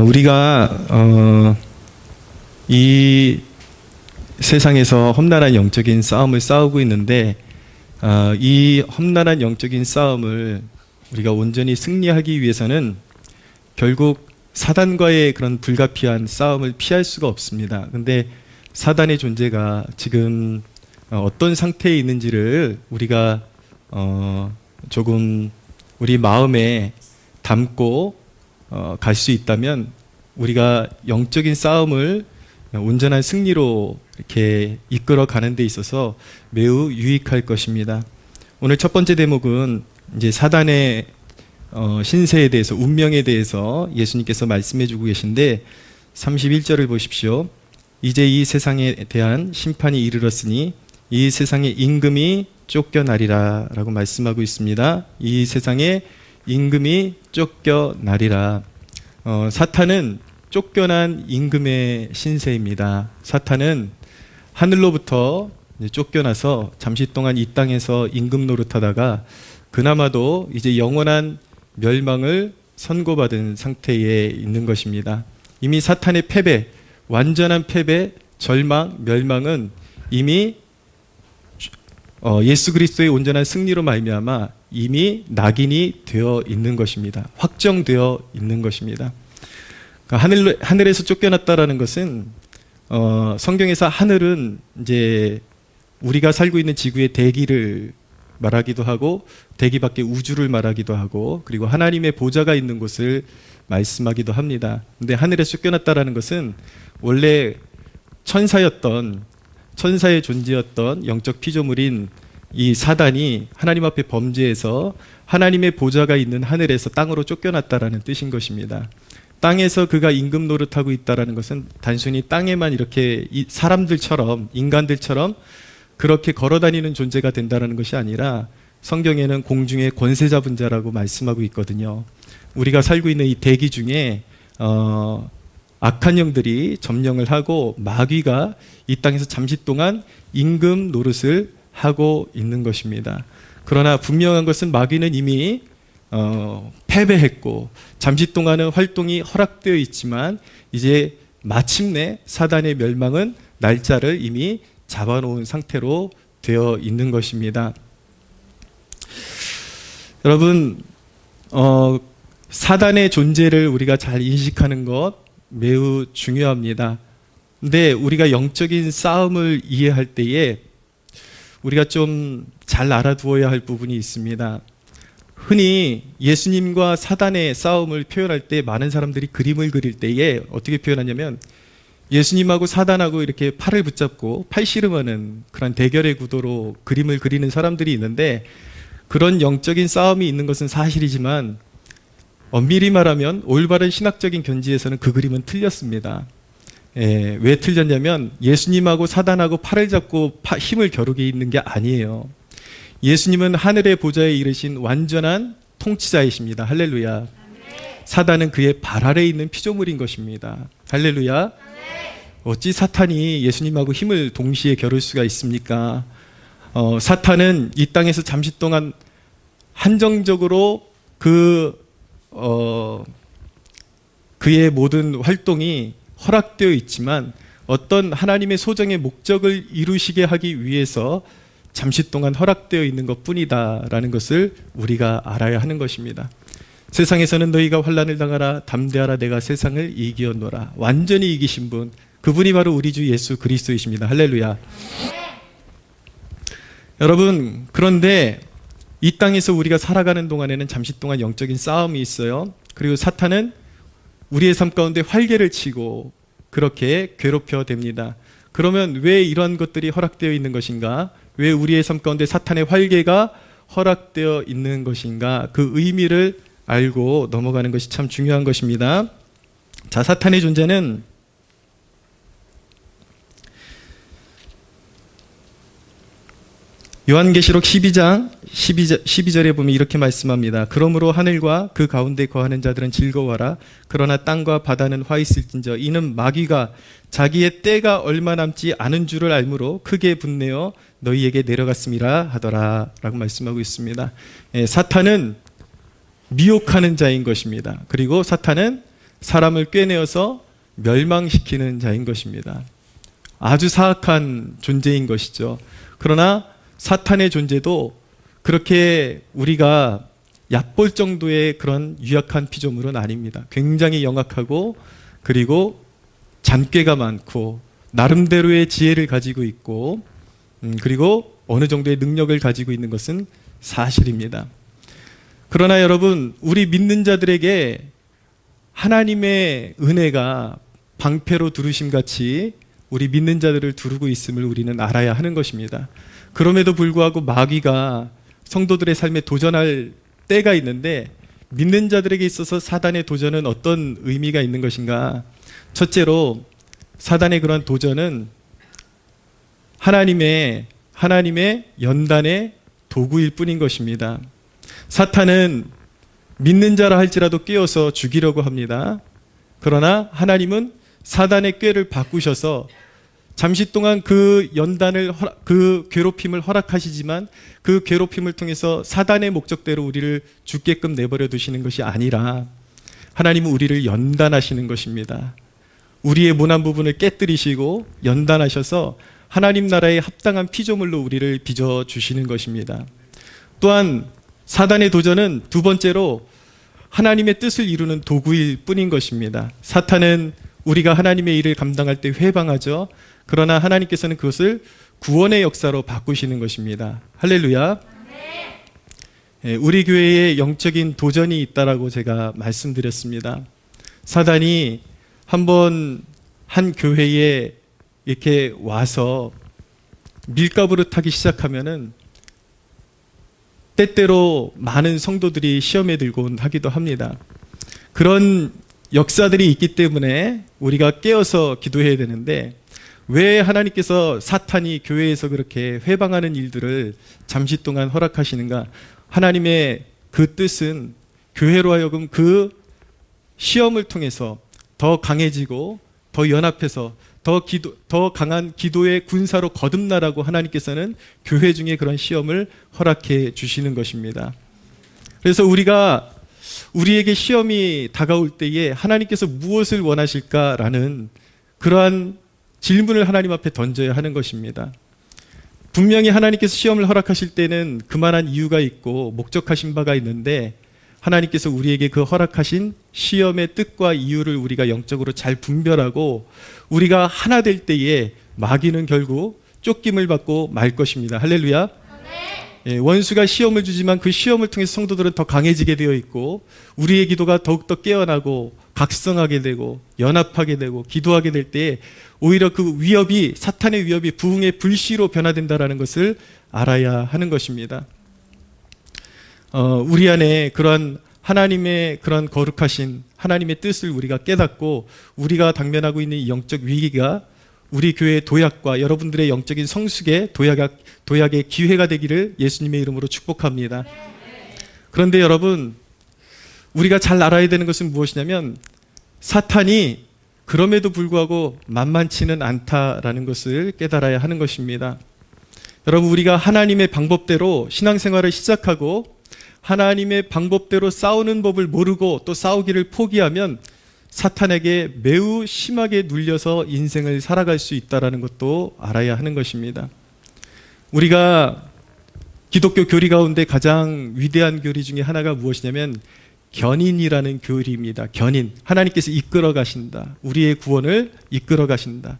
우리가 이 세상에서 험난한 영적인 싸움을 싸우고 있는데 이 험난한 영적인 싸움을 우리가 온전히 승리하기 위해서는 결국 사단과의 그런 불가피한 싸움을 피할 수가 없습니다. 근데 사단의 존재가 지금 어떤 상태에 있는지를 우리가 조금 우리 마음에 담고 갈 수 있다면 우리가 영적인 싸움을 온전한 승리로 이렇게 이끌어 가는 데 있어서 매우 유익할 것입니다. 오늘 첫 번째 대목은 이제 사단의 신세에 대해서, 운명에 대해서 예수님께서 말씀해 주고 계신데 31절을 보십시오. 이제 이 세상에 대한 심판이 이르렀으니 이 세상의 임금이 쫓겨나리라 라고 말씀하고 있습니다. 이 세상의 임금이 쫓겨나리라. 사탄은 쫓겨난 임금의 신세입니다. 사탄은 하늘로부터 쫓겨나서 잠시 동안 이 땅에서 임금 노릇하다가 그나마도 이제 영원한 멸망을 선고받은 상태에 있는 것입니다. 이미 사탄의 패배, 완전한 패배, 절망, 멸망은 이미 예수 그리스도의 온전한 승리로 말미암아 이미 낙인이 되어 있는 것입니다. 확정되어 있는 것입니다. 그러니까 하늘에서 쫓겨났다라는 것은 성경에서 하늘은 이제 우리가 살고 있는 지구의 대기를 말하기도 하고 대기 밖의 우주를 말하기도 하고 그리고 하나님의 보좌가 있는 곳을 말씀하기도 합니다. 근데 하늘에서 쫓겨났다라는 것은 원래 천사의 존재였던 영적 피조물인 이 사단이 하나님 앞에 범죄해서 하나님의 보좌가 있는 하늘에서 땅으로 쫓겨났다라는 뜻인 것입니다. 땅에서 그가 임금 노릇하고 있다라는 것은 단순히 땅에만 이렇게 사람들처럼, 인간들처럼 그렇게 걸어다니는 존재가 된다는 것이 아니라 성경에는 공중의 권세 잡은 자라고 말씀하고 있거든요. 우리가 살고 있는 이 대기 중에 악한 영들이 점령을 하고 마귀가 이 땅에서 잠시 동안 임금 노릇을 하고 있는 것입니다. 그러나 분명한 것은 마귀는 이미 패배했고 잠시 동안은 활동이 허락되어 있지만 이제 마침내 사단의 멸망은 날짜를 이미 잡아놓은 상태로 되어 있는 것입니다. 여러분, 사단의 존재를 우리가 잘 인식하는 것 매우 중요합니다. 근데 우리가 영적인 싸움을 이해할 때에 우리가 좀 잘 알아두어야 할 부분이 있습니다. 흔히 예수님과 사단의 싸움을 표현할 때 많은 사람들이 그림을 그릴 때에 어떻게 표현하냐면 예수님하고 사단하고 이렇게 팔을 붙잡고 팔씨름하는 그런 대결의 구도로 그림을 그리는 사람들이 있는데 그런 영적인 싸움이 있는 것은 사실이지만 엄밀히 말하면 올바른 신학적인 견지에서는 그 그림은 틀렸습니다. 왜 틀렸냐면 예수님하고 사단하고 팔을 잡고 힘을 겨루게 있는 게 아니에요. 예수님은 하늘의 보좌에 이르신 완전한 통치자이십니다. 할렐루야. 사단은 그의 발 아래에 있는 피조물인 것입니다. 할렐루야. 어찌 사탄이 예수님하고 힘을 동시에 겨룰 수가 있습니까? 사탄은 이 땅에서 잠시 동안 한정적으로 그의 모든 활동이 허락되어 있지만 어떤 하나님의 소정의 목적을 이루시게 하기 위해서 잠시 동안 허락되어 있는 것뿐이다 라는 것을 우리가 알아야 하는 것입니다. 세상에서는 너희가 환난을 당하라 담대하라 내가 세상을 이기었노라. 완전히 이기신 분, 그분이 바로 우리 주 예수 그리스도이십니다. 할렐루야. 여러분, 그런데 이 땅에서 우리가 살아가는 동안에는 잠시 동안 영적인 싸움이 있어요. 그리고 사탄은 우리의 삶 가운데 활개를 치고 그렇게 괴롭혀 댑니다. 그러면 왜 이런 것들이 허락되어 있는 것인가? 왜 우리의 삶 가운데 사탄의 활개가 허락되어 있는 것인가? 그 의미를 알고 넘어가는 것이 참 중요한 것입니다. 자, 사탄의 존재는 요한계시록 12장 12절에 보면 이렇게 말씀합니다. 그러므로 하늘과 그 가운데 거하는 자들은 즐거워하라. 그러나 땅과 바다는 화 있을진저 이는 마귀가 자기의 때가 얼마 남지 않은 줄을 알므로 크게 분내어 너희에게 내려갔음이라 하더라 라고 말씀하고 있습니다. 사탄은 미혹하는 자인 것입니다. 그리고 사탄은 사람을 꿰내어서 멸망시키는 자인 것입니다. 아주 사악한 존재인 것이죠. 그러나 사탄의 존재도 그렇게 우리가 얕볼 정도의 그런 유약한 피조물은 아닙니다. 굉장히 영악하고 그리고 잔꾀가 많고 나름대로의 지혜를 가지고 있고 그리고 어느 정도의 능력을 가지고 있는 것은 사실입니다. 그러나 여러분, 우리 믿는 자들에게 하나님의 은혜가 방패로 두르심같이 우리 믿는 자들을 두르고 있음을 우리는 알아야 하는 것입니다. 그럼에도 불구하고 마귀가 성도들의 삶에 도전할 때가 있는데, 믿는 자들에게 있어서 사단의 도전은 어떤 의미가 있는 것인가? 첫째로 사단의 그런 도전은 하나님의 연단의 도구일 뿐인 것입니다. 사탄은 믿는 자라 할지라도 꿰어서 죽이려고 합니다. 그러나 하나님은 사단의 꾀를 바꾸셔서 잠시 동안 그 연단을, 그 괴롭힘을 허락하시지만 그 괴롭힘을 통해서 사단의 목적대로 우리를 죽게끔 내버려 두시는 것이 아니라 하나님은 우리를 연단하시는 것입니다. 우리의 모난 부분을 깨뜨리시고 연단하셔서 하나님 나라에 합당한 피조물로 우리를 빚어주시는 것입니다. 또한 사단의 도전은 두 번째로 하나님의 뜻을 이루는 도구일 뿐인 것입니다. 사탄은 우리가 하나님의 일을 감당할 때 회방하죠. 그러나 하나님께서는 그것을 구원의 역사로 바꾸시는 것입니다. 할렐루야. 우리 교회에 영적인 도전이 있다라고 제가 말씀드렸습니다. 사단이 한번 한 교회에 이렇게 와서 밀가부를 타기 시작하면은 때때로 많은 성도들이 시험에 들곤 하기도 합니다. 그런 역사들이 있기 때문에 우리가 깨어서 기도해야 되는데, 왜 하나님께서 사탄이 교회에서 그렇게 회방하는 일들을 잠시 동안 허락하시는가? 하나님의 그 뜻은 교회로 하여금 그 시험을 통해서 더 강해지고 더 연합해서 더 강한 기도의 군사로 거듭나라고 하나님께서는 교회 중에 그런 시험을 허락해 주시는 것입니다. 그래서 우리에게 시험이 다가올 때에 하나님께서 무엇을 원하실까라는 그러한 질문을 하나님 앞에 던져야 하는 것입니다. 분명히 하나님께서 시험을 허락하실 때는 그만한 이유가 있고 목적하신 바가 있는데, 하나님께서 우리에게 그 허락하신 시험의 뜻과 이유를 우리가 영적으로 잘 분별하고 우리가 하나 될 때에 마귀는 결국 쫓김을 받고 말 것입니다. 할렐루야. 예, 원수가 시험을 주지만 그 시험을 통해서 성도들은 더 강해지게 되어 있고 우리의 기도가 더욱더 깨어나고 각성하게 되고 연합하게 되고 기도하게 될 때에 오히려 그 위협이, 사탄의 위협이 부흥의 불씨로 변화된다는 것을 알아야 하는 것입니다. 우리 안에 그러한 하나님의 그런 거룩하신 하나님의 뜻을 우리가 깨닫고 우리가 당면하고 있는 이 영적 위기가 우리 교회의 도약과 여러분들의 영적인 성숙의 도약의 기회가 되기를 예수님의 이름으로 축복합니다. 그런데 여러분, 우리가 잘 알아야 되는 것은 무엇이냐면 사탄이 그럼에도 불구하고 만만치는 않다라는 것을 깨달아야 하는 것입니다. 여러분, 우리가 하나님의 방법대로 신앙생활을 시작하고 하나님의 방법대로 싸우는 법을 모르고 또 싸우기를 포기하면 사탄에게 매우 심하게 눌려서 인생을 살아갈 수 있다는 것도 알아야 하는 것입니다. 우리가 기독교 교리 가운데 가장 위대한 교리 중에 하나가 무엇이냐면 견인이라는 교리입니다. 견인. 하나님께서 이끌어 가신다. 우리의 구원을 이끌어 가신다.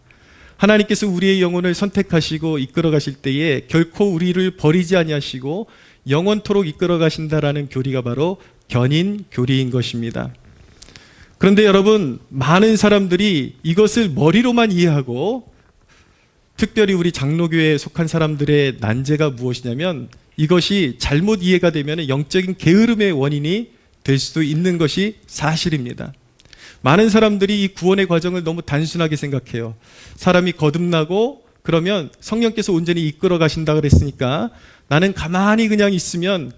하나님께서 우리의 영혼을 선택하시고 이끌어 가실 때에 결코 우리를 버리지 아니하시고 영원토록 이끌어 가신다라는 교리가 바로 견인 교리인 것입니다. 그런데 여러분, 많은 사람들이 이것을 머리로만 이해하고, 특별히 우리 장로교회에 속한 사람들의 난제가 무엇이냐면 이것이 잘못 이해가 되면 영적인 게으름의 원인이 될 수도 있는 것이 사실입니다. 많은 사람들이 이 구원의 과정을 너무 단순하게 생각해요. 사람이 거듭나고 그러면 성령께서 온전히 이끌어 가신다 그랬으니까 나는 가만히 그냥 있으면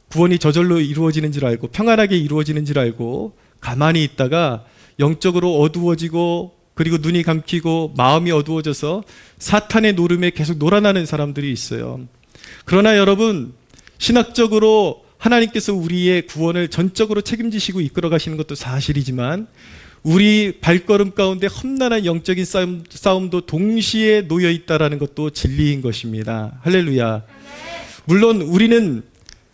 구원이 저절로 이루어지는 줄 알고 평안하게 이루어지는 줄 알고 가만히 있다가 영적으로 어두워지고 그리고 눈이 감기고 마음이 어두워져서 사탄의 노름에 계속 놀아나는 사람들이 있어요. 그러나 여러분, 신학적으로 하나님께서 우리의 구원을 전적으로 책임지시고 이끌어 가시는 것도 사실이지만 우리 발걸음 가운데 험난한 영적인 싸움도 동시에 놓여 있다라는 것도 진리인 것입니다. 할렐루야. 물론 우리는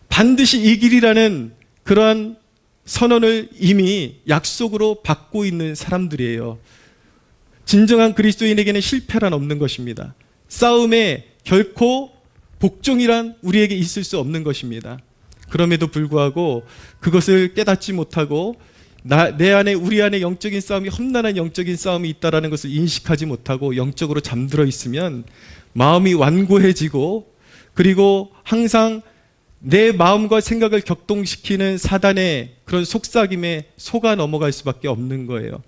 반드시 이기리라는 그러한 선언을 이미 약속으로 받고 있는 사람들이에요. 진정한 그리스도인에게는 실패란 없는 것입니다. 싸움에 결코 복종이란 우리에게 있을 수 없는 것입니다. 그럼에도 불구하고 그것을 깨닫지 못하고 내 안에 우리 안에 영적인 싸움이 험난한 영적인 싸움이 있다라는 것을 인식하지 못하고 영적으로 잠들어 있으면 마음이 완고해지고 그리고 항상 내 마음과 생각을 격동시키는 사단의 그런 속삭임에 속아 넘어갈 수밖에 없는 거예요.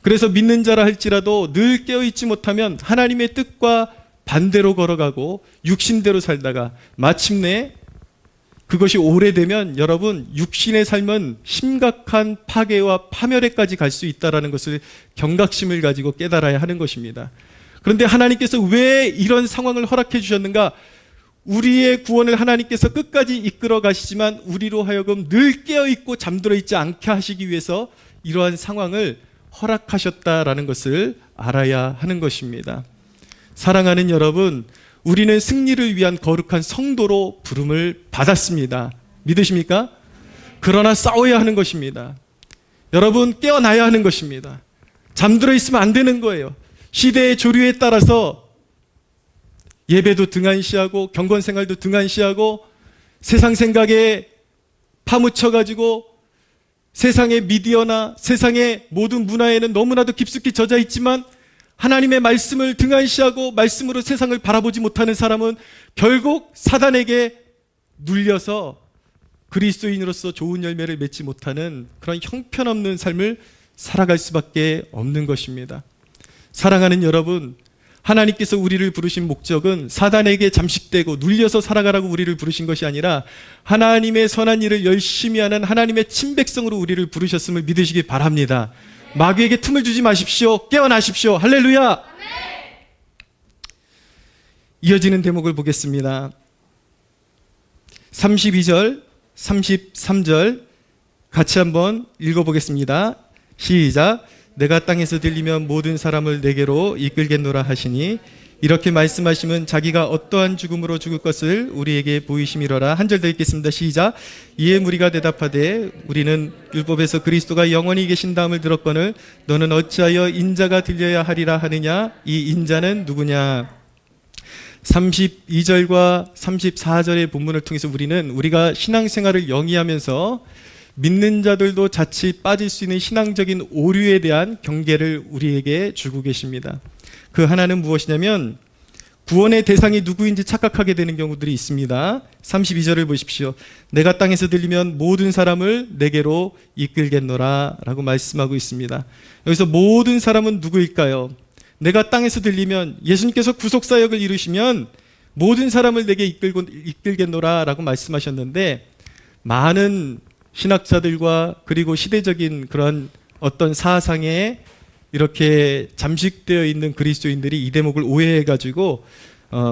그래서 믿는 자라 할지라도 늘 깨어있지 못하면 하나님의 뜻과 반대로 걸어가고 육신대로 살다가 마침내 그것이 오래되면 여러분 육신의 삶은 심각한 파괴와 파멸에까지 갈 수 있다는 것을 경각심을 가지고 깨달아야 하는 것입니다. 그런데 하나님께서 왜 이런 상황을 허락해 주셨는가? 우리의 구원을 하나님께서 끝까지 이끌어 가시지만 우리로 하여금 늘 깨어있고 잠들어 있지 않게 하시기 위해서 이러한 상황을 허락하셨다라는 것을 알아야 하는 것입니다. 사랑하는 여러분, 우리는 승리를 위한 거룩한 성도로 부름을 받았습니다. 믿으십니까? 그러나 싸워야 하는 것입니다. 여러분, 깨어나야 하는 것입니다. 잠들어 있으면 안 되는 거예요. 시대의 조류에 따라서 예배도 등한시하고 경건생활도 등한시하고 세상 생각에 파묻혀가지고 세상의 미디어나 세상의 모든 문화에는 너무나도 깊숙이 젖어 있지만 하나님의 말씀을 등한시하고 말씀으로 세상을 바라보지 못하는 사람은 결국 사단에게 눌려서 그리스도인으로서 좋은 열매를 맺지 못하는 그런 형편없는 삶을 살아갈 수밖에 없는 것입니다. 사랑하는 여러분, 하나님께서 우리를 부르신 목적은 사단에게 잠식되고 눌려서 살아가라고 우리를 부르신 것이 아니라 하나님의 선한 일을 열심히 하는 하나님의 친백성으로 우리를 부르셨음을 믿으시기 바랍니다. 마귀에게 틈을 주지 마십시오. 깨어나십시오. 할렐루야. 이어지는 대목을 보겠습니다. 32절, 33절 같이 한번 읽어보겠습니다. 시작. 내가 땅에서 들리면 모든 사람을 내게로 이끌겠노라 하시니 이렇게 말씀하시면 자기가 어떠한 죽음으로 죽을 것을 우리에게 보이심이로라. 한 절 더 읽겠습니다. 시작. 이에 무리가 대답하되 우리는 율법에서 그리스도가 영원히 계신다함을 들었거늘 너는 어찌하여 인자가 들려야 하리라 하느냐? 이 인자는 누구냐? 32절과 34절의 본문을 통해서 우리가 신앙생활을 영위하면서 믿는 자들도 자칫 빠질 수 있는 신앙적인 오류에 대한 경계를 우리에게 주고 계십니다. 그 하나는 무엇이냐면 구원의 대상이 누구인지 착각하게 되는 경우들이 있습니다. 32절을 보십시오. 내가 땅에서 들리면 모든 사람을 내게로 이끌겠노라 라고 말씀하고 있습니다. 여기서 모든 사람은 누구일까요? 내가 땅에서 들리면 예수님께서 구속사역을 이루시면 모든 사람을 내게 이끌겠노라 라고 말씀하셨는데 많은 신학자들과 그리고 시대적인 그런 어떤 사상에 이렇게 잠식되어 있는 그리스도인들이 이 대목을 오해해가지고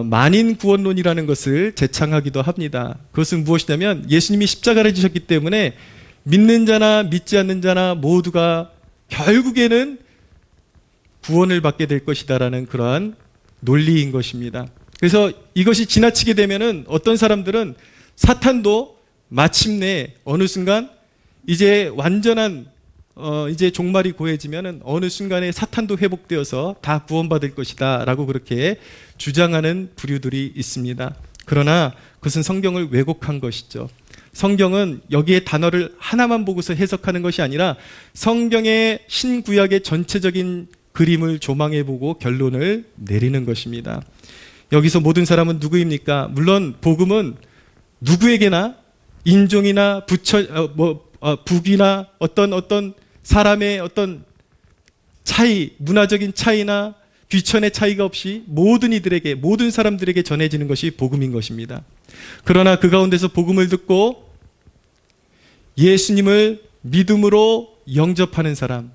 만인 구원론이라는 것을 제창하기도 합니다. 그것은 무엇이냐면 예수님이 십자가를 지셨기 때문에 믿는 자나 믿지 않는 자나 모두가 결국에는 구원을 받게 될 것이다라는 그러한 논리인 것입니다. 그래서 이것이 지나치게 되면은 어떤 사람들은 사탄도 마침내 어느 순간 이제 완전한 이제 종말이 고해지면은 어느 순간에 사탄도 회복되어서 다 구원받을 것이다 라고 그렇게 주장하는 부류들이 있습니다. 그러나 그것은 성경을 왜곡한 것이죠. 성경은 여기에 단어를 하나만 보고서 해석하는 것이 아니라 성경의 신구약의 전체적인 그림을 조망해보고 결론을 내리는 것입니다. 여기서 모든 사람은 누구입니까? 물론 복음은 누구에게나 인종이나 북이나 어떤 사람의 어떤 차이, 문화적인 차이나 귀천의 차이가 없이 모든 이들에게, 모든 사람들에게 전해지는 것이 복음인 것입니다. 그러나 그 가운데서 복음을 듣고 예수님을 믿음으로 영접하는 사람,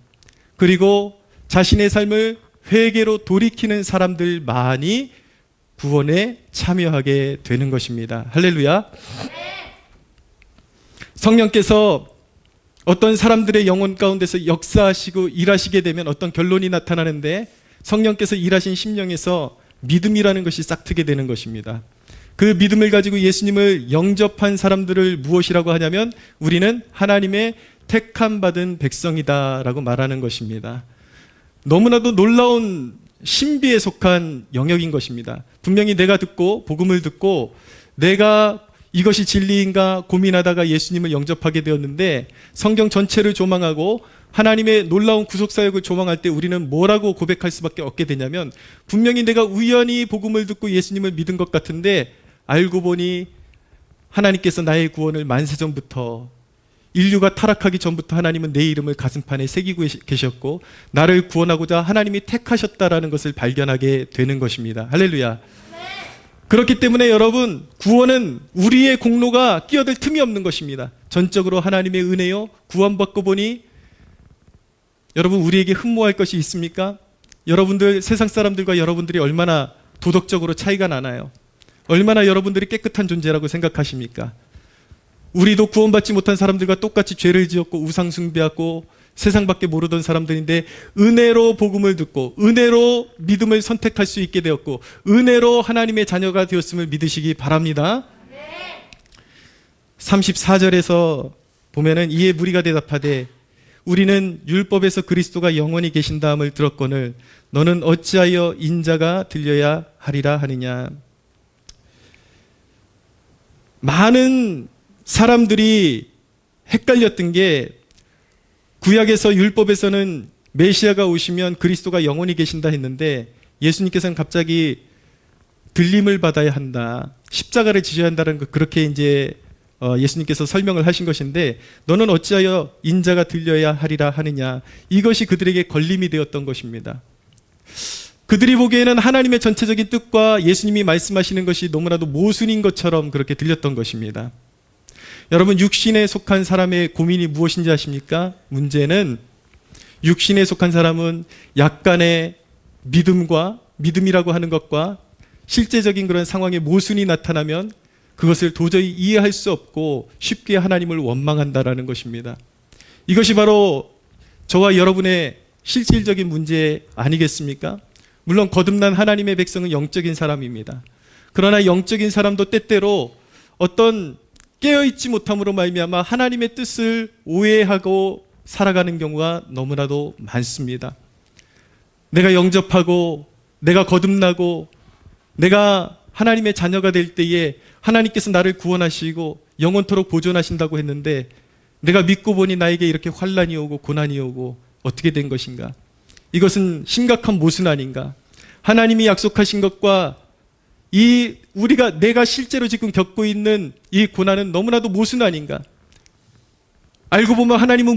그리고 자신의 삶을 회개로 돌이키는 사람들만이 구원에 참여하게 되는 것입니다. 할렐루야. 성령께서 어떤 사람들의 영혼 가운데서 역사하시고 일하시게 되면 어떤 결론이 나타나는데, 성령께서 일하신 심령에서 믿음이라는 것이 싹트게 되는 것입니다. 그 믿음을 가지고 예수님을 영접한 사람들을 무엇이라고 하냐면, 우리는 하나님의 택함 받은 백성이다라고 말하는 것입니다. 너무나도 놀라운 신비에 속한 영역인 것입니다. 분명히 내가 듣고 복음을 듣고 내가 이것이 진리인가 고민하다가 예수님을 영접하게 되었는데, 성경 전체를 조망하고 하나님의 놀라운 구속사역을 조망할 때 우리는 뭐라고 고백할 수밖에 없게 되냐면, 분명히 내가 우연히 복음을 듣고 예수님을 믿은 것 같은데 알고 보니 하나님께서 나의 구원을 만세전부터, 인류가 타락하기 전부터 하나님은 내 이름을 가슴판에 새기고 계셨고 나를 구원하고자 하나님이 택하셨다라는 것을 발견하게 되는 것입니다. 할렐루야. 그렇기 때문에 여러분, 구원은 우리의 공로가 끼어들 틈이 없는 것입니다. 전적으로 하나님의 은혜요. 구원받고 보니 여러분, 우리에게 흠모할 것이 있습니까? 여러분들, 세상 사람들과 여러분들이 얼마나 도덕적으로 차이가 나나요? 얼마나 여러분들이 깨끗한 존재라고 생각하십니까? 우리도 구원받지 못한 사람들과 똑같이 죄를 지었고 우상 숭배하고 세상밖에 모르던 사람들인데, 은혜로 복음을 듣고 은혜로 믿음을 선택할 수 있게 되었고 은혜로 하나님의 자녀가 되었음을 믿으시기 바랍니다. 34절에서 보면은, 이에 무리가 대답하되 우리는 율법에서 그리스도가 영원히 계신다함을 들었거늘 너는 어찌하여 인자가 들려야 하리라 하느냐. 많은 사람들이 헷갈렸던 게, 구약에서 율법에서는 메시아가 오시면 그리스도가 영원히 계신다 했는데, 예수님께서는 갑자기 들림을 받아야 한다, 십자가를 지셔야 한다는 거, 그렇게 이제 예수님께서 설명을 하신 것인데, 너는 어찌하여 인자가 들려야 하리라 하느냐, 이것이 그들에게 걸림이 되었던 것입니다. 그들이 보기에는 하나님의 전체적인 뜻과 예수님이 말씀하시는 것이 너무나도 모순인 것처럼 그렇게 들렸던 것입니다. 여러분, 육신에 속한 사람의 고민이 무엇인지 아십니까? 문제는, 육신에 속한 사람은 약간의 믿음이라고 하는 것과 실제적인 그런 상황에 모순이 나타나면 그것을 도저히 이해할 수 없고 쉽게 하나님을 원망한다라는 것입니다. 이것이 바로 저와 여러분의 실질적인 문제 아니겠습니까? 물론 거듭난 하나님의 백성은 영적인 사람입니다. 그러나 영적인 사람도 때때로 어떤 깨어있지 못함으로 말미암아 하나님의 뜻을 오해하고 살아가는 경우가 너무나도 많습니다. 내가 영접하고 내가 거듭나고 내가 하나님의 자녀가 될 때에 하나님께서 나를 구원하시고 영원토록 보존하신다고 했는데, 내가 믿고 보니 나에게 이렇게 환난이 오고 고난이 오고 어떻게 된 것인가? 이것은 심각한 모순 아닌가? 하나님이 약속하신 것과 내가 실제로 지금 겪고 있는 이 고난은 너무나도 모순 아닌가? 알고 보면 하나님은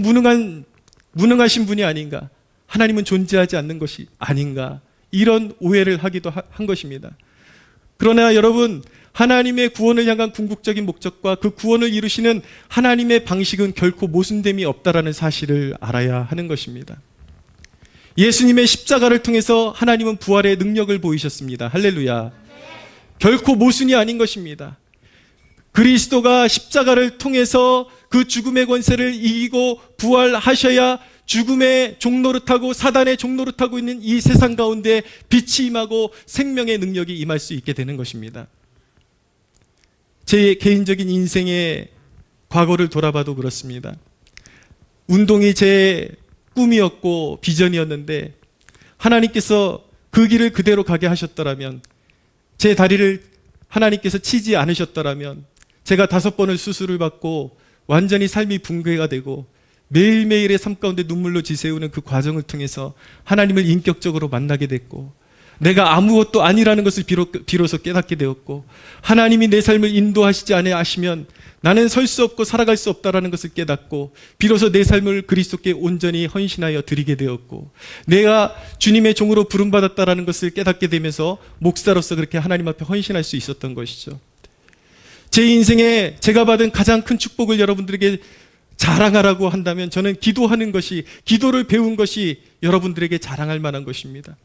무능하신 분이 아닌가? 하나님은 존재하지 않는 것이 아닌가? 이런 오해를 하기도 한 것입니다. 그러나 여러분, 하나님의 구원을 향한 궁극적인 목적과 그 구원을 이루시는 하나님의 방식은 결코 모순됨이 없다라는 사실을 알아야 하는 것입니다. 예수님의 십자가를 통해서 하나님은 부활의 능력을 보이셨습니다. 할렐루야. 결코 모순이 아닌 것입니다. 그리스도가 십자가를 통해서 그 죽음의 권세를 이기고 부활하셔야 죽음의 종노릇하고 사단의 종노릇하고 있는 이 세상 가운데 빛이 임하고 생명의 능력이 임할 수 있게 되는 것입니다. 제 개인적인 인생의 과거를 돌아봐도 그렇습니다. 운동이 제 꿈이었고 비전이었는데, 하나님께서 그 길을 그대로 가게 하셨더라면, 제 다리를 하나님께서 치지 않으셨더라면 제가 5번을 수술을 받고 완전히 삶이 붕괴가 되고 매일매일의 삶 가운데 눈물로 지새우는 그 과정을 통해서 하나님을 인격적으로 만나게 됐고, 내가 아무것도 아니라는 것을 비로소 깨닫게 되었고, 하나님이 내 삶을 인도하시지 아니하시면 나는 설 수 없고 살아갈 수 없다라는 것을 깨닫고, 비로소 내 삶을 그리스도께 온전히 헌신하여 드리게 되었고, 내가 주님의 종으로 부름받았다라는 것을 깨닫게 되면서 목사로서 그렇게 하나님 앞에 헌신할 수 있었던 것이죠. 제 인생에 제가 받은 가장 큰 축복을 여러분들에게 자랑하라고 한다면, 저는 기도하는 것이, 기도를 배운 것이 여러분들에게 자랑할 만한 것입니다.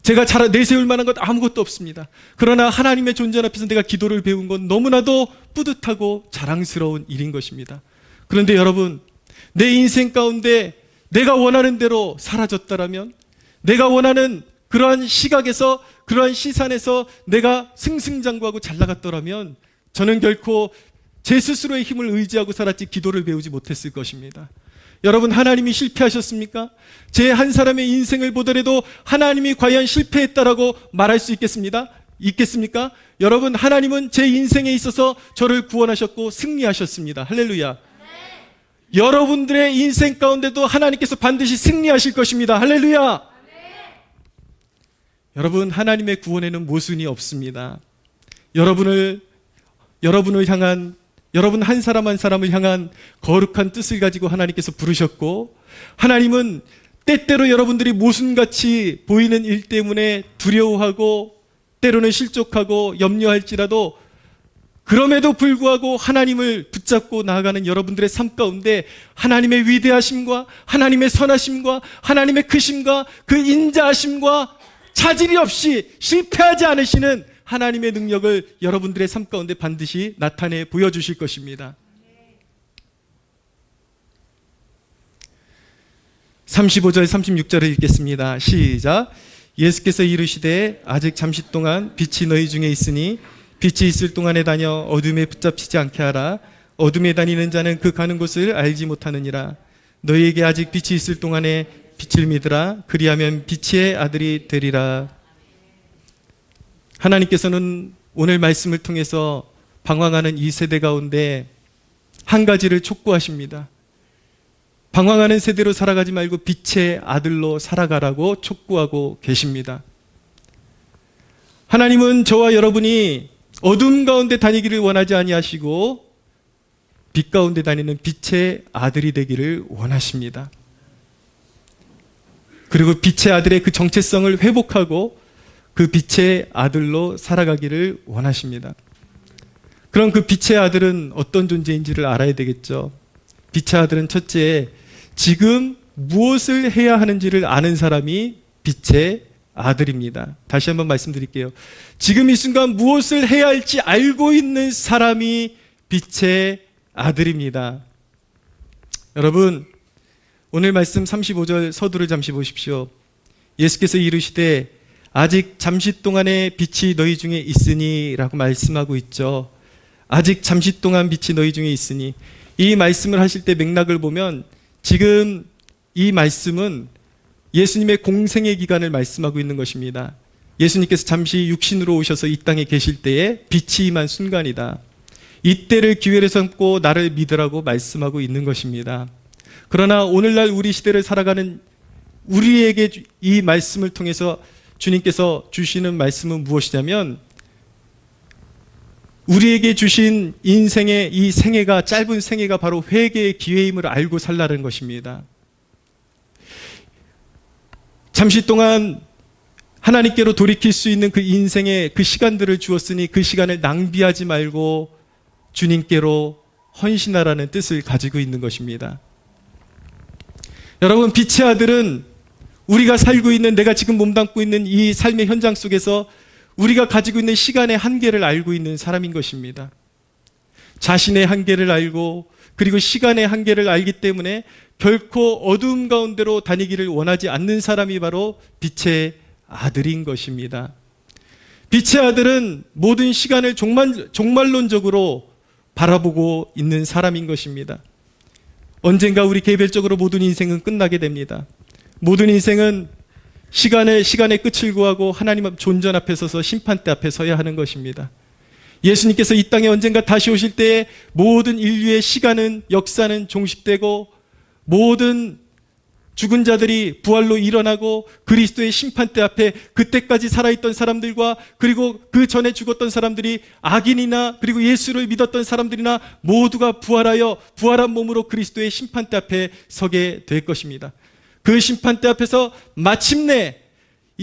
제가 내세울 만한 것 아무것도 없습니다. 그러나 하나님의 존재 앞에서 내가 기도를 배운 건 너무나도 뿌듯하고 자랑스러운 일인 것입니다. 그런데 여러분, 내 인생 가운데 내가 원하는 대로 사라졌다라면, 내가 원하는 그러한 시각에서, 그러한 시선에서 내가 승승장구하고 잘 나갔더라면 저는 결코 제 스스로의 힘을 의지하고 살았지 기도를 배우지 못했을 것입니다. 여러분, 하나님이 실패하셨습니까? 제 한 사람의 인생을 보더라도 하나님이 과연 실패했다라고 말할 수 있겠습니까? 여러분, 하나님은 제 인생에 있어서 저를 구원하셨고 승리하셨습니다. 할렐루야. 여러분들의 인생 가운데도 하나님께서 반드시 승리하실 것입니다. 할렐루야. 여러분, 하나님의 구원에는 모순이 없습니다. 여러분을 향한, 여러분 한 사람 한 사람을 향한 거룩한 뜻을 가지고 하나님께서 부르셨고, 하나님은 때때로 여러분들이 모순같이 보이는 일 때문에 두려워하고 때로는 실족하고 염려할지라도, 그럼에도 불구하고 하나님을 붙잡고 나아가는 여러분들의 삶 가운데 하나님의 위대하심과 하나님의 선하심과 하나님의 크심과 그 인자하심과 차질이 없이 실패하지 않으시는 하나님의 능력을 여러분들의 삶 가운데 반드시 나타내 보여주실 것입니다. 35절 36절을 읽겠습니다. 시작. 예수께서 이르시되 아직 잠시 동안 빛이 너희 중에 있으니 빛이 있을 동안에 다녀 어둠에 붙잡히지 않게 하라. 어둠에 다니는 자는 그 가는 곳을 알지 못하느니라. 너희에게 아직 빛이 있을 동안에 빛을 믿으라. 그리하면 빛의 아들이 되리라. 하나님께서는 오늘 말씀을 통해서 방황하는 이 세대 가운데 한 가지를 촉구하십니다. 방황하는 세대로 살아가지 말고 빛의 아들로 살아가라고 촉구하고 계십니다. 하나님은 저와 여러분이 어둠 가운데 다니기를 원하지 아니하시고 빛 가운데 다니는 빛의 아들이 되기를 원하십니다. 그리고 빛의 아들의 그 정체성을 회복하고 그 빛의 아들로 살아가기를 원하십니다. 그럼 그 빛의 아들은 어떤 존재인지를 알아야 되겠죠. 빛의 아들은 첫째, 지금 무엇을 해야 하는지를 아는 사람이 빛의 아들입니다. 다시 한번 말씀드릴게요. 지금 이 순간 무엇을 해야 할지 알고 있는 사람이 빛의 아들입니다. 여러분, 오늘 말씀 35절 서두를 잠시 보십시오. 예수께서 이르시되 아직 잠시 동안의 빛이 너희 중에 있으니 라고 말씀하고 있죠. 아직 잠시 동안 빛이 너희 중에 있으니, 이 말씀을 하실 때 맥락을 보면 지금 이 말씀은 예수님의 공생의 기간을 말씀하고 있는 것입니다. 예수님께서 잠시 육신으로 오셔서 이 땅에 계실 때에 빛이 임한 순간이다. 이때를 기회로 삼고 나를 믿으라고 말씀하고 있는 것입니다. 그러나 오늘날 우리 시대를 살아가는 우리에게 이 말씀을 통해서 주님께서 주시는 말씀은 무엇이냐면, 우리에게 주신 인생의 이 생애가, 짧은 생애가 바로 회개의 기회임을 알고 살라는 것입니다. 잠시 동안 하나님께로 돌이킬 수 있는 그 인생의 그 시간들을 주었으니 그 시간을 낭비하지 말고 주님께로 헌신하라는 뜻을 가지고 있는 것입니다. 여러분, 빛의 아들은 우리가 살고 있는, 내가 지금 몸담고 있는 이 삶의 현장 속에서 우리가 가지고 있는 시간의 한계를 알고 있는 사람인 것입니다. 자신의 한계를 알고 그리고 시간의 한계를 알기 때문에 결코 어두움 가운데로 다니기를 원하지 않는 사람이 바로 빛의 아들인 것입니다. 빛의 아들은 모든 시간을 종말론적으로 바라보고 있는 사람인 것입니다. 언젠가 우리 개별적으로 모든 인생은 끝나게 됩니다. 모든 인생은 시간의 끝을 구하고 하나님 앞 존전 앞에 서서 심판대 앞에 서야 하는 것입니다. 예수님께서 이 땅에 언젠가 다시 오실 때에 모든 인류의 시간은, 역사는 종식되고 모든 죽은 자들이 부활로 일어나고 그리스도의 심판대 앞에 그때까지 살아있던 사람들과 그리고 그 전에 죽었던 사람들이, 악인이나 그리고 예수를 믿었던 사람들이나 모두가 부활하여 부활한 몸으로 그리스도의 심판대 앞에 서게 될 것입니다. 그 심판대 앞에서 마침내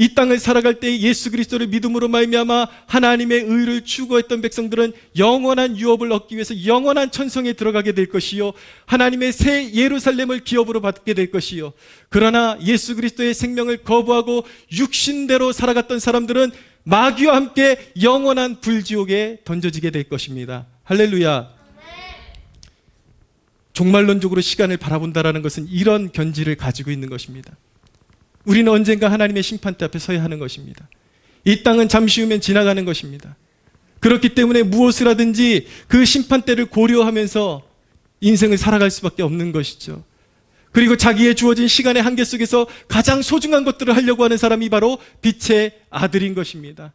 이 땅을 살아갈 때 예수 그리스도를 믿음으로 말미암아 하나님의 의를 추구했던 백성들은 영원한 유업을 얻기 위해서 영원한 천성에 들어가게 될 것이요, 하나님의 새 예루살렘을 기업으로 받게 될 것이요, 그러나 예수 그리스도의 생명을 거부하고 육신대로 살아갔던 사람들은 마귀와 함께 영원한 불지옥에 던져지게 될 것입니다. 할렐루야. 종말론적으로 시간을 바라본다라는 것은 이런 견지를 가지고 있는 것입니다. 우리는 언젠가 하나님의 심판대 앞에 서야 하는 것입니다. 이 땅은 잠시 후면 지나가는 것입니다. 그렇기 때문에 무엇을 하든지 그 심판대를 고려하면서 인생을 살아갈 수밖에 없는 것이죠. 그리고 자기의 주어진 시간의 한계 속에서 가장 소중한 것들을 하려고 하는 사람이 바로 빛의 아들인 것입니다.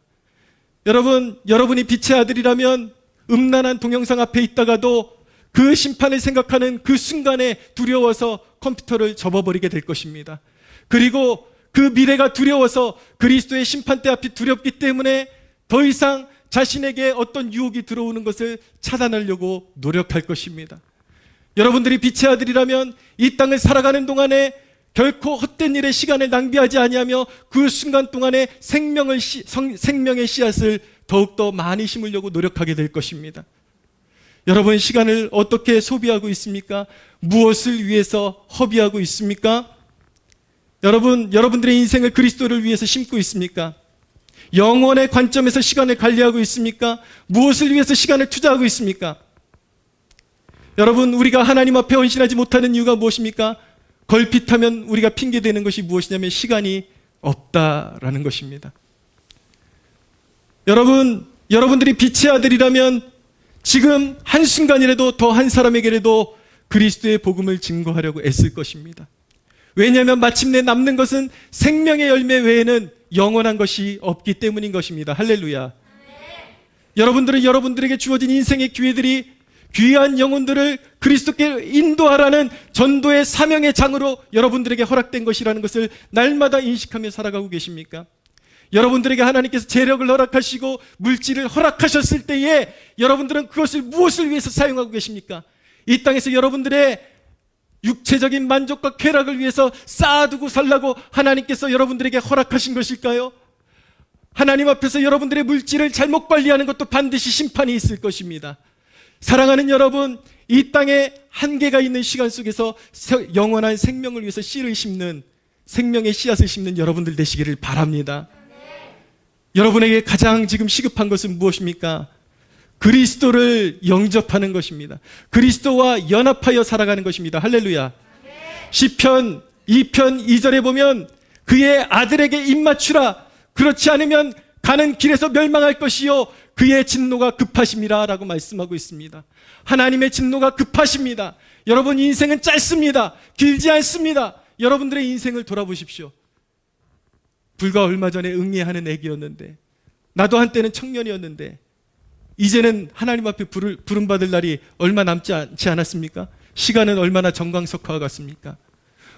여러분이 빛의 아들이라면 음란한 동영상 앞에 있다가도 그 심판을 생각하는 그 순간에 두려워서 컴퓨터를 접어버리게 될 것입니다. 그리고 그 미래가 두려워서 그리스도의 심판대 앞이 두렵기 때문에 더 이상 자신에게 어떤 유혹이 들어오는 것을 차단하려고 노력할 것입니다. 여러분들이 빛의 아들이라면 이 땅을 살아가는 동안에 결코 헛된 일에 시간을 낭비하지 아니하며 그 순간 동안에 생명의 씨앗을 더욱더 많이 심으려고 노력하게 될 것입니다. 여러분, 시간을 어떻게 소비하고 있습니까? 무엇을 위해서 허비하고 있습니까? 여러분들의 인생을 그리스도를 위해서 심고 있습니까? 영원의 관점에서 시간을 관리하고 있습니까? 무엇을 위해서 시간을 투자하고 있습니까? 여러분, 우리가 하나님 앞에 헌신하지 못하는 이유가 무엇입니까? 걸핏하면 우리가 핑계대는 것이 무엇이냐면 시간이 없다라는 것입니다. 여러분들이 빛의 아들이라면 지금 한순간이라도 더 한 사람에게라도 그리스도의 복음을 증거하려고 애쓸 것입니다. 왜냐하면 마침내 남는 것은 생명의 열매 외에는 영원한 것이 없기 때문인 것입니다. 할렐루야. 여러분들은 여러분들에게 주어진 인생의 기회들이 귀한 영혼들을 그리스도께 인도하라는 전도의 사명의 장으로 여러분들에게 허락된 것이라는 것을 날마다 인식하며 살아가고 계십니까? 여러분들에게 하나님께서 재력을 허락하시고 물질을 허락하셨을 때에 여러분들은 그것을 무엇을 위해서 사용하고 계십니까? 이 땅에서 여러분들의 육체적인 만족과 쾌락을 위해서 쌓아두고 살라고 하나님께서 여러분들에게 허락하신 것일까요? 하나님 앞에서 여러분들의 물질을 잘못 관리하는 것도 반드시 심판이 있을 것입니다. 사랑하는 여러분, 이 땅에 한계가 있는 시간 속에서 영원한 생명을 위해서 씨를 심는, 생명의 씨앗을 심는 여러분들 되시기를 바랍니다. 여러분에게 가장 지금 시급한 것은 무엇입니까? 그리스도를 영접하는 것입니다. 그리스도와 연합하여 살아가는 것입니다. 할렐루야. 시편 2편 2절에 보면 그의 아들에게 입맞추라. 그렇지 않으면 가는 길에서 멸망할 것이요 그의 진노가 급하심이라 라고 말씀하고 있습니다. 하나님의 진노가 급하십니다. 여러분, 인생은 짧습니다. 길지 않습니다. 여러분들의 인생을 돌아보십시오. 불과 얼마 전에 응애하는 애기였는데, 나도 한때는 청년이었는데 이제는 하나님 앞에 부름받을 날이 얼마 남지 않지 않았습니까? 시간은 얼마나 정광석화와 같습니까?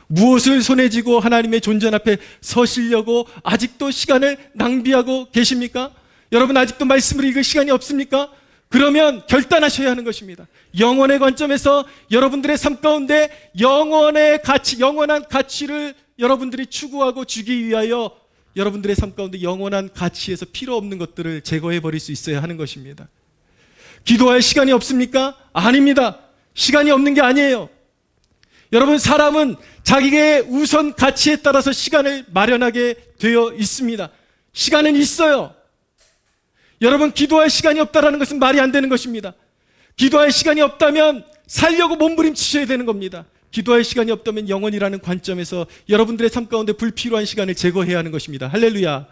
무엇을 손에 쥐고 하나님의 존전 앞에 서시려고 아직도 시간을 낭비하고 계십니까? 여러분, 아직도 말씀을 읽을 시간이 없습니까? 그러면 결단하셔야 하는 것입니다. 영원의 관점에서 여러분들의 삶 가운데 영원한 가치를 여러분들이 추구하고 주기 위하여 여러분들의 삶 가운데 영원한 가치에서 필요 없는 것들을 제거해 버릴 수 있어야 하는 것입니다. 기도할 시간이 없습니까? 아닙니다. 시간이 없는 게 아니에요. 여러분, 사람은 자기의 우선 가치에 따라서 시간을 마련하게 되어 있습니다. 시간은 있어요. 여러분, 기도할 시간이 없다라는 것은 말이 안 되는 것입니다. 기도할 시간이 없다면 살려고 몸부림치셔야 되는 겁니다. 기도할 시간이 없다면 영원이라는 관점에서 여러분들의 삶 가운데 불필요한 시간을 제거해야 하는 것입니다. 할렐루야.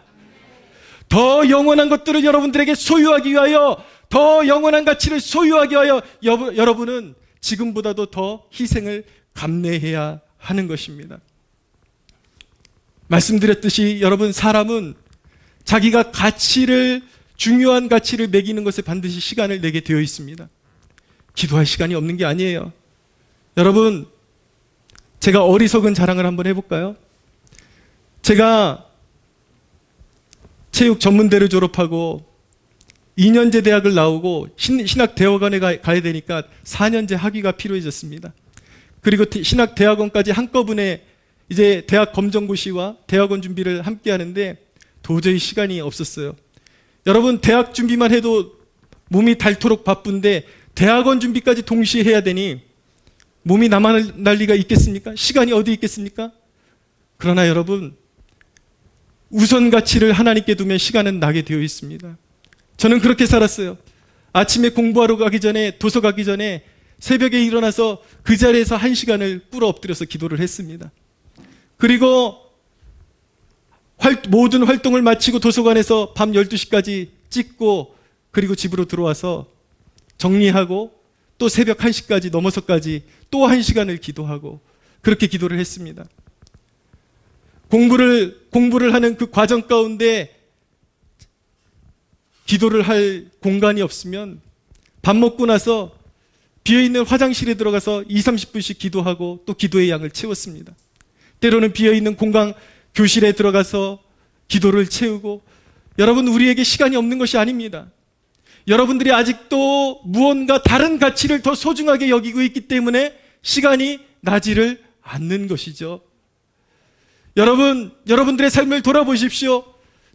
더 영원한 것들을 여러분들에게 소유하기 위하여, 더 영원한 가치를 소유하기 위하여 여러분은 지금보다도 더 희생을 감내해야 하는 것입니다. 말씀드렸듯이 여러분, 사람은 자기가 중요한 가치를 매기는 것에 반드시 시간을 내게 되어 있습니다. 기도할 시간이 없는 게 아니에요. 여러분, 제가 어리석은 자랑을 한번 해볼까요? 제가 체육 전문대를 졸업하고 2년제 대학을 나오고 신학대학원에 가야 되니까 4년제 학위가 필요해졌습니다. 그리고 신학대학원까지 한꺼번에 이제 대학 검정고시와 대학원 준비를 함께 하는데 도저히 시간이 없었어요. 여러분, 대학 준비만 해도 몸이 닳도록 바쁜데 대학원 준비까지 동시에 해야 되니 몸이 남아날 리가 있겠습니까? 시간이 어디 있겠습니까? 그러나 여러분, 우선 가치를 하나님께 두면 시간은 나게 되어 있습니다. 저는 그렇게 살았어요. 아침에 공부하러 가기 전에, 도서 가기 전에 새벽에 일어나서 그 자리에서 1시간을 꿇어 엎드려서 기도를 했습니다. 그리고 모든 활동을 마치고 도서관에서 밤 12시까지 찍고, 그리고 집으로 들어와서 정리하고 또 새벽 1시까지 넘어서까지 또 1시간을 기도하고, 그렇게 기도를 했습니다. 공부를 하는 그 과정 가운데 기도를 할 공간이 없으면 밥 먹고 나서 비어있는 화장실에 들어가서 20-30분씩 기도하고 또 기도의 양을 채웠습니다. 때로는 비어있는 공강 교실에 들어가서 기도를 채우고. 여러분, 우리에게 시간이 없는 것이 아닙니다. 여러분들이 아직도 무언가 다른 가치를 더 소중하게 여기고 있기 때문에 시간이 나지를 않는 것이죠. 여러분들의 삶을 돌아보십시오.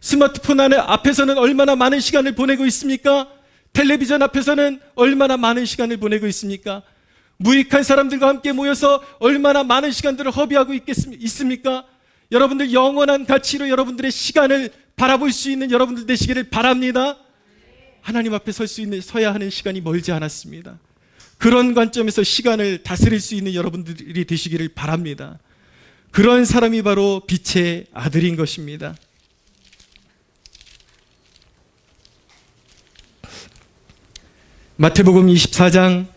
스마트폰 앞에서는 얼마나 많은 시간을 보내고 있습니까? 텔레비전 앞에서는 얼마나 많은 시간을 보내고 있습니까? 무익한 사람들과 함께 모여서 얼마나 많은 시간들을 허비하고 있습니까? 여러분들 영원한 가치로 여러분들의 시간을 바라볼 수 있는 여러분들 되시기를 바랍니다. 하나님 앞에 서야 하는 시간이 멀지 않았습니다. 그런 관점에서 시간을 다스릴 수 있는 여러분들이 되시기를 바랍니다. 그런 사람이 바로 빛의 아들인 것입니다. 마태복음 24장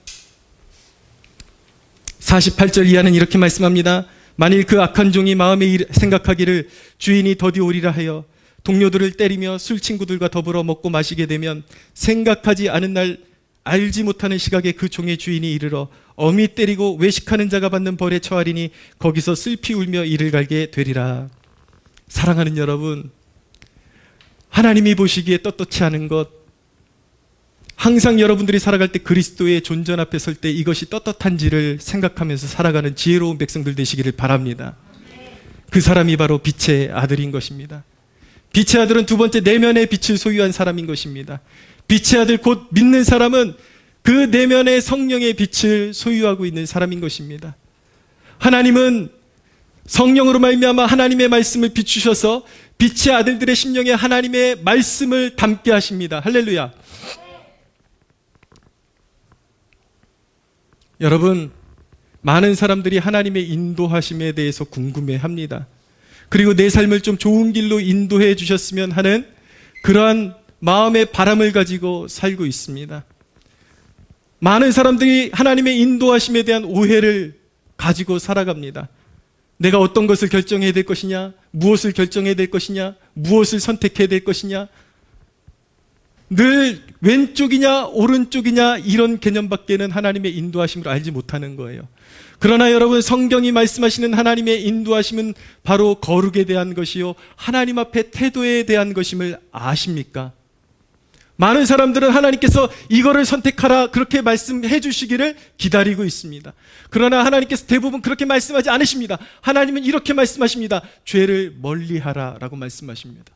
48절 이하는 이렇게 말씀합니다. 만일 그 악한 종이 마음에 생각하기를 주인이 더디 오리라 하여 동료들을 때리며 술 친구들과 더불어 먹고 마시게 되면 생각하지 않은 날 알지 못하는 시각에 그 종의 주인이 이르러 엄히 때리고 외식하는 자가 받는 벌에 처하리니 거기서 슬피 울며 이를 갈게 되리라. 사랑하는 여러분, 하나님이 보시기에 떳떳치 않은 것, 항상 여러분들이 살아갈 때 그리스도의 존전 앞에 설 때 이것이 떳떳한지를 생각하면서 살아가는 지혜로운 백성들 되시기를 바랍니다. 그 사람이 바로 빛의 아들인 것입니다. 빛의 아들은 두 번째, 내면의 빛을 소유한 사람인 것입니다. 빛의 아들 곧 믿는 사람은 그 내면의 성령의 빛을 소유하고 있는 사람인 것입니다. 하나님은 성령으로 말미암아 하나님의 말씀을 비추셔서 빛의 아들들의 심령에 하나님의 말씀을 담게 하십니다. 할렐루야. 여러분, 많은 사람들이 하나님의 인도하심에 대해서 궁금해합니다. 그리고 내 삶을 좀 좋은 길로 인도해 주셨으면 하는 그러한 마음의 바람을 가지고 살고 있습니다. 많은 사람들이 하나님의 인도하심에 대한 오해를 가지고 살아갑니다. 내가 어떤 것을 결정해야 될 것이냐, 무엇을 결정해야 될 것이냐, 무엇을 선택해야 될 것이냐, 늘 왼쪽이냐 오른쪽이냐 이런 개념밖에는 하나님의 인도하심을 알지 못하는 거예요. 그러나 여러분, 성경이 말씀하시는 하나님의 인도하심은 바로 거룩에 대한 것이요 하나님 앞에 태도에 대한 것임을 아십니까? 많은 사람들은 하나님께서 이거를 선택하라 그렇게 말씀해 주시기를 기다리고 있습니다. 그러나 하나님께서 대부분 그렇게 말씀하지 않으십니다. 하나님은 이렇게 말씀하십니다. 죄를 멀리하라 라고 말씀하십니다.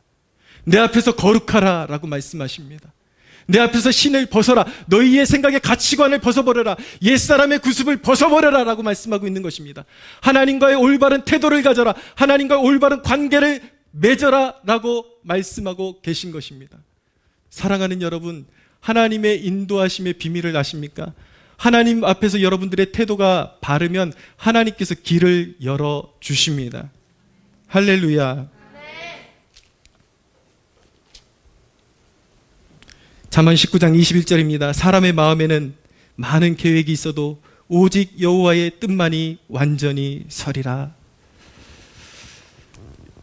내 앞에서 거룩하라 라고 말씀하십니다. 내 앞에서 신을 벗어라, 너희의 생각의 가치관을 벗어버려라, 옛사람의 구습을 벗어버려라 라고 말씀하고 있는 것입니다. 하나님과의 올바른 태도를 가져라, 하나님과의 올바른 관계를 맺어라 라고 말씀하고 계신 것입니다. 사랑하는 여러분, 하나님의 인도하심의 비밀을 아십니까? 하나님 앞에서 여러분들의 태도가 바르면 하나님께서 길을 열어주십니다. 할렐루야. 잠언 19장 21절입니다. 사람의 마음에는 많은 계획이 있어도 오직 여호와의 뜻만이 완전히 서리라.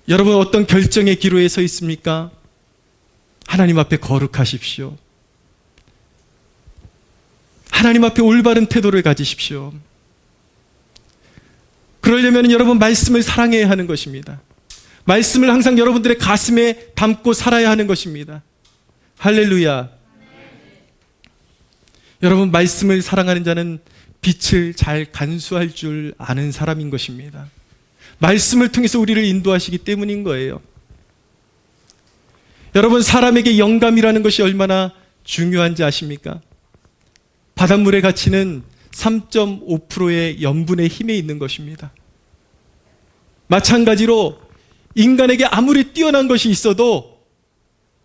여러분, 어떤 결정의 기로에 서 있습니까? 하나님 앞에 거룩하십시오. 하나님 앞에 올바른 태도를 가지십시오. 그러려면 여러분, 말씀을 사랑해야 하는 것입니다. 말씀을 항상 여러분들의 가슴에 담고 살아야 하는 것입니다. 할렐루야. 여러분, 말씀을 사랑하는 자는 빛을 잘 간수할 줄 아는 사람인 것입니다. 말씀을 통해서 우리를 인도하시기 때문인 거예요. 여러분, 사람에게 영감이라는 것이 얼마나 중요한지 아십니까? 바닷물의 가치는 3.5%의 염분의 힘에 있는 것입니다. 마찬가지로 인간에게 아무리 뛰어난 것이 있어도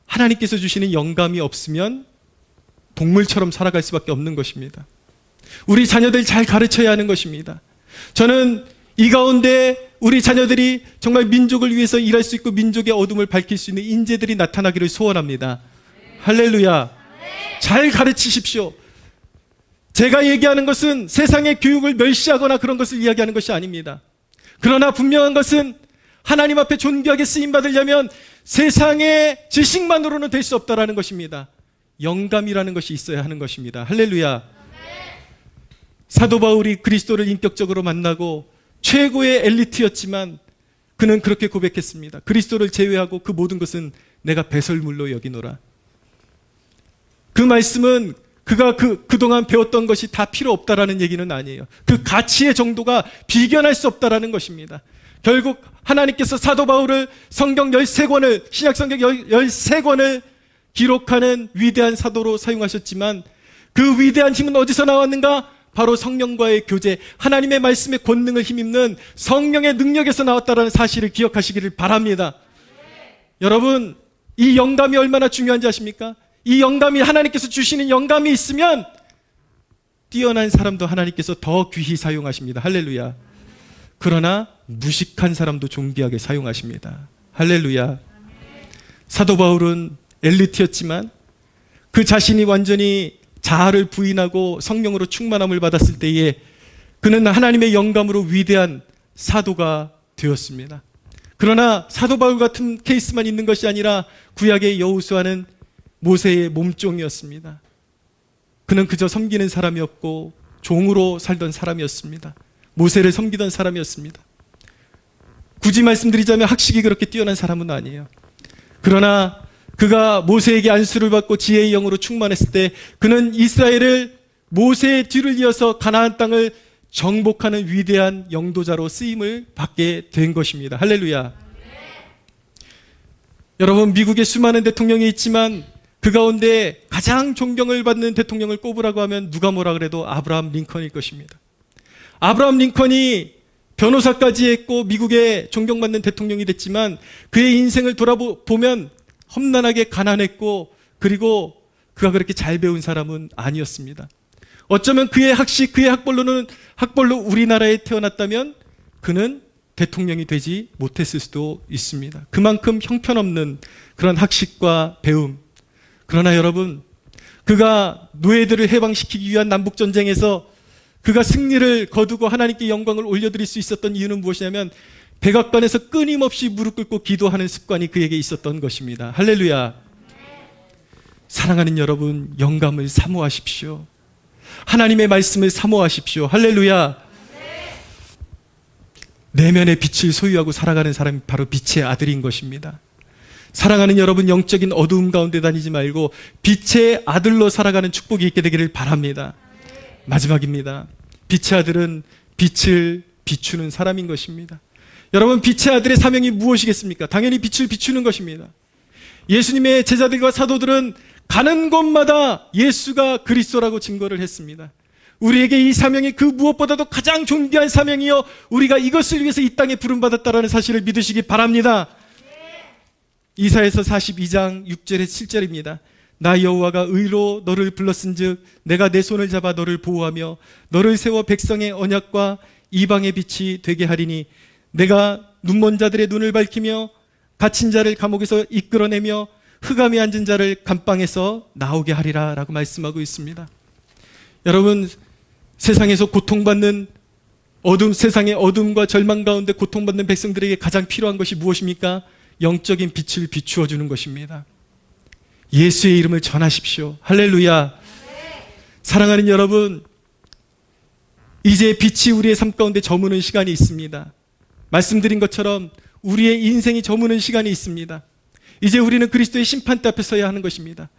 하나님께서 주시는 영감이 없으면 동물처럼 살아갈 수밖에 없는 것입니다. 우리 자녀들 잘 가르쳐야 하는 것입니다. 저는 이 가운데 우리 자녀들이 정말 민족을 위해서 일할 수 있고 민족의 어둠을 밝힐 수 있는 인재들이 나타나기를 소원합니다. 할렐루야. 잘 가르치십시오. 제가 얘기하는 것은 세상의 교육을 멸시하거나 그런 것을 이야기하는 것이 아닙니다. 그러나 분명한 것은 하나님 앞에 존귀하게 쓰임받으려면 세상의 지식만으로는 될 수 없다라는 것입니다. 영감이라는 것이 있어야 하는 것입니다. 할렐루야. 사도 바울이 그리스도를 인격적으로 만나고 최고의 엘리트였지만 그는 그렇게 고백했습니다. 그리스도를 제외하고 그 모든 것은 내가 배설물로 여기노라. 그 말씀은 그가 그동안 배웠던 것이 다 필요 없다라는 얘기는 아니에요. 그 가치의 정도가 비견할 수 없다라는 것입니다. 결국 하나님께서 사도 바울을 성경 13권을, 신약 성경 13권을 기록하는 위대한 사도로 사용하셨지만 그 위대한 힘은 어디서 나왔는가? 바로 성령과의 교제, 하나님의 말씀의 권능을 힘입는 성령의 능력에서 나왔다는 사실을 기억하시기를 바랍니다. 여러분, 이 영감이 얼마나 중요한지 아십니까? 이 영감이, 하나님께서 주시는 영감이 있으면 뛰어난 사람도 하나님께서 더 귀히 사용하십니다. 할렐루야. 그러나 무식한 사람도 존귀하게 사용하십니다. 할렐루야. 사도 바울은 엘리트였지만 그 자신이 완전히 자아를 부인하고 성령으로 충만함을 받았을 때에 그는 하나님의 영감으로 위대한 사도가 되었습니다. 그러나 사도 바울 같은 케이스만 있는 것이 아니라 구약의 여호수아는 모세의 몸종이었습니다. 그는 그저 섬기는 사람이었고 종으로 살던 사람이었습니다. 모세를 섬기던 사람이었습니다. 굳이 말씀드리자면 학식이 그렇게 뛰어난 사람은 아니에요. 그러나 그가 모세에게 안수를 받고 지혜의 영으로 충만했을 때 그는 이스라엘을 모세의 뒤를 이어서 가나안 땅을 정복하는 위대한 영도자로 쓰임을 받게 된 것입니다. 할렐루야. 여러분, 미국에 수많은 대통령이 있지만 그 가운데 가장 존경을 받는 대통령을 꼽으라고 하면 누가 뭐라 그래도 아브라함 링컨일 것입니다. 아브라함 링컨이 변호사까지 했고 미국의 존경받는 대통령이 됐지만 그의 인생을 돌아보면 험난하게 가난했고 그리고 그가 그렇게 잘 배운 사람은 아니었습니다. 어쩌면 그의 학식, 그의 학벌로 우리나라에 태어났다면 그는 대통령이 되지 못했을 수도 있습니다. 그만큼 형편없는 그런 학식과 배움. 그러나 여러분, 그가 노예들을 해방시키기 위한 남북전쟁에서 그가 승리를 거두고 하나님께 영광을 올려드릴 수 있었던 이유는 무엇이냐면 백악관에서 끊임없이 무릎 꿇고 기도하는 습관이 그에게 있었던 것입니다. 할렐루야. 사랑하는 여러분, 영감을 사모하십시오. 하나님의 말씀을 사모하십시오. 할렐루야. 내면의 빛을 소유하고 살아가는 사람이 바로 빛의 아들인 것입니다. 사랑하는 여러분, 영적인 어두움 가운데 다니지 말고 빛의 아들로 살아가는 축복이 있게 되기를 바랍니다. 마지막입니다. 빛의 아들은 빛을 비추는 사람인 것입니다. 여러분, 빛의 아들의 사명이 무엇이겠습니까? 당연히 빛을 비추는 것입니다. 예수님의 제자들과 사도들은 가는 곳마다 예수가 그리스도라고 증거를 했습니다. 우리에게 이 사명이 그 무엇보다도 가장 존귀한 사명이요, 우리가 이것을 위해서 이 땅에 부름받았다는 사실을 믿으시기 바랍니다. 이사야서 42장 6절에 7절입니다. 나 여호와가 의로 너를 불렀은즉 내가 내 손을 잡아 너를 보호하며 너를 세워 백성의 언약과 이방의 빛이 되게 하리니 내가 눈먼 자들의 눈을 밝히며 갇힌 자를 감옥에서 이끌어내며 흑암에 앉은 자를 감방에서 나오게 하리라 라고 말씀하고 있습니다. 여러분, 세상에서 고통받는 세상의 어둠과 절망 가운데 고통받는 백성들에게 가장 필요한 것이 무엇입니까? 영적인 빛을 비추어 주는 것입니다. 예수의 이름을 전하십시오. 할렐루야. 사랑하는 여러분, 이제 빛이 우리의 삶 가운데 저무는 시간이 있습니다. 말씀드린 것처럼 우리의 인생이 저무는 시간이 있습니다. 이제 우리는 그리스도의 심판대 앞에 서야 하는 것입니다.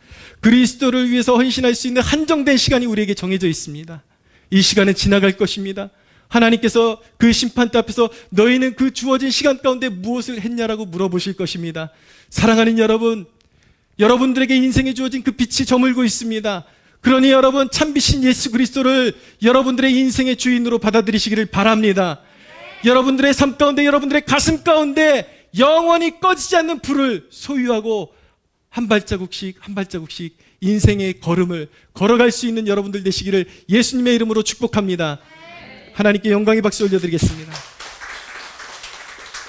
그리스도를 위해서 헌신할 수 있는 한정된 시간이 우리에게 정해져 있습니다. 이 시간은 지나갈 것입니다. 하나님께서 그 심판대 앞에서 너희는 그 주어진 시간 가운데 무엇을 했냐라고 물어보실 것입니다. 사랑하는 여러분, 여러분들에게 인생에 주어진 그 빛이 저물고 있습니다. 그러니 여러분, 참빛인 예수 그리스도를 여러분들의 인생의 주인으로 받아들이시기를 바랍니다. 여러분들의 삶 가운데, 여러분들의 가슴 가운데 영원히 꺼지지 않는 불을 소유하고 한 발자국씩 한 발자국씩 인생의 걸음을 걸어갈 수 있는 여러분들 되시기를 예수님의 이름으로 축복합니다. 하나님께 영광의 박수 올려드리겠습니다.